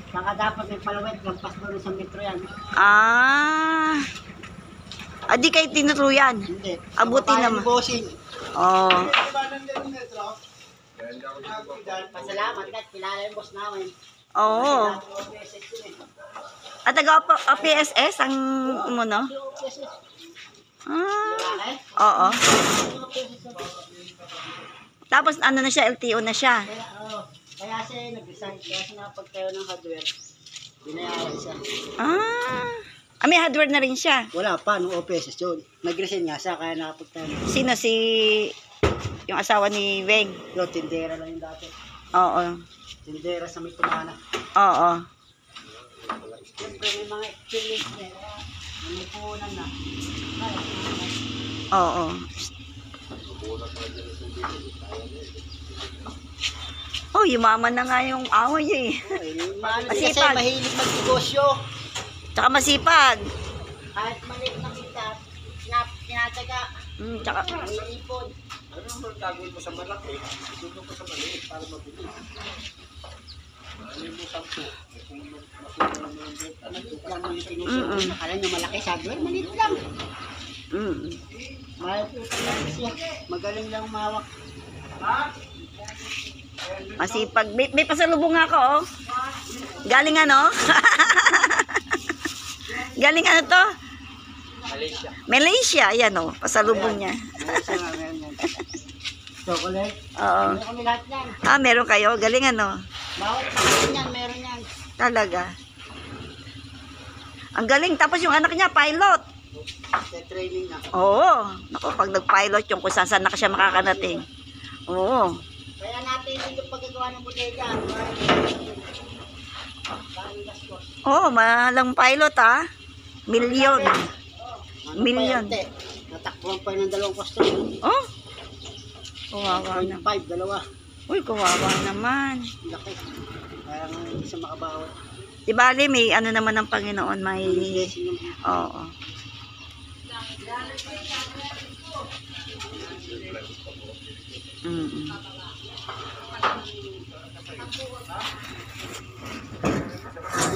Saka dapat may palawet, lampas doon sa metro yan. Ah. Di kayo tinutruyan. Hindi. Abuti naman. Bossing. Oh. Pasalamat ka, kilala yung boss namin. Oo. At taga-PSS ang no? Oo. Tapos ano na siya, LTO na siya. Kaya siya nag-resign, kaya siya nakapagtayo ng hardware. Binayaran siya. May hardware na rin siya. Wala pa, nung OPSS yun. Nag-resign nga siya, kaya nakapagtayo. Sino yung asawa ni Weng? Yun, tindera lang yung dati. Oo. Tindera sa may tumana. Oo. Siyempre may mga experience niya. May puhunan na. Oo. Oh, yumaman na nga yung amo niya eh. Kasi mahilig mag-negosyo. Tsaka masipag. Kahit maliit na kita, pinataga. Tsaka may ipon. Ano naman gagawin mo sa malaki? Isuto ko sa maliit para mabilis. Ano mo 10? Kung makita naman yung beta. Maliit lang yung sinusunod. Akala nyo malaki, sabi ko, maliit lang. Mahal po talaga siya. Magaling lang umawak. masipag. May pasalubong nga ako oh. Galing ano? Galing ano to? Malaysia. Malaysia, ayan oh. Pasalubong niya. Chocolate. Oo. Meron kami lahat yan. Meron kayo? Galing ano? Bawat pagkain yan, meron yan. Talaga. Ang galing. Tapos yung anak niya, pilot. Sa training na. Oo. Naku, pag nag-pilot yung kung saan na siya makakanating. Oo. Kaya natin yung paggagawa ng bodega. Oo, mahalang pilot ha. Milyon. Milyon. Natakbuhan pa yun ng dalawang customer. Oh? Kawawa na. 5, dalawa. Uy, kawawa naman. Laki. Kaya nga hindi siya makabawal. Di bali, may ano naman ng Panginoon, may... Oo.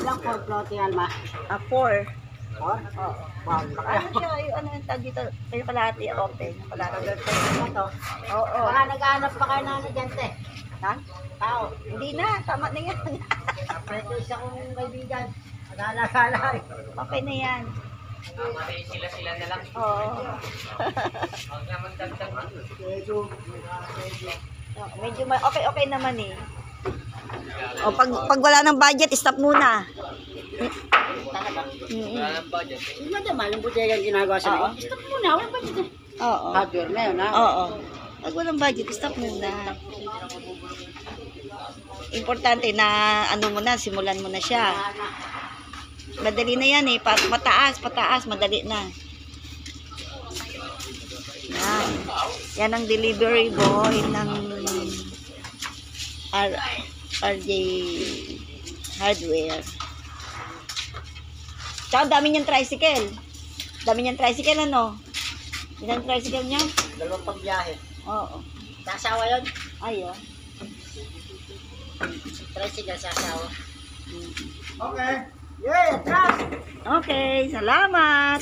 Ilang for floating, Alma? 4. Oo. Wow, Ano siya, yung ano yung tag dito, kayo kalahati, open. Kalahati. ito. Oo. Baka nag-aanap pa kayo ng ano dyan, te. Ha? Tao. Hindi na, tama na yan. Preto isa kong kaibigan. Nag-alala eh. Okay na yan. Sila na lang. Oo. Huwag naman dagdag. Medyo okay naman eh. O pag wala ng budget, stop muna. Talaga. Wala ng budget. Yung madama, yung bodega yung ginagawa sa Oo. mga. Stop muna, wala pa dito. Oo. Hardware na yun, ha? Oo. Pag walang budget, stop muna. Importante na ano mo na, simulan mo na siya. Madali na yan eh. Pataas, madali na. Yan. Yan ang delivery boy ng RJ Hardware. Tsaka dami niyang tricycle. Dami niyang tricycle ano? Ilang tricycle niya? 2 pagbiyahe. Oo. Sasawa yun? Ayun. Tricycle sasawa. Okay. Yeah, trust. Okay, salamat.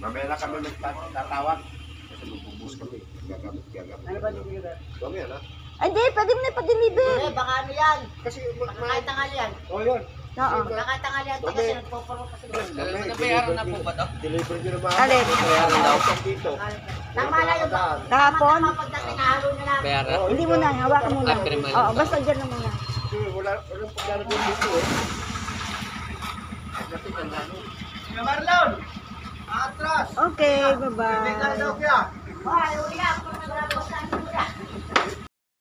Mamaya na kami magtatawag. Kasi magbubus kami. Gagamit. Ano ba deliver? Kami yan ha? Ay, di, pwede mo na ipa-deliver. Baka ano yan? Kasi Kahit tangali yan. oh yun. Oo. Kahit tangali yan. Kasi nagpaparo pa sila. Nabayaran na po ba ito? Deliver nyo na ba? Alin? Bayaran daw. Dito. Tama na yung Kahapon? pagdating ahalo na lang. Bayaran. Hindi mo na, hawakan mo na. Oo, basta dyan na muna. Walang paglalagay dito eh. Marlon! Atras! Okay, bye-bye. Ay, uli ako.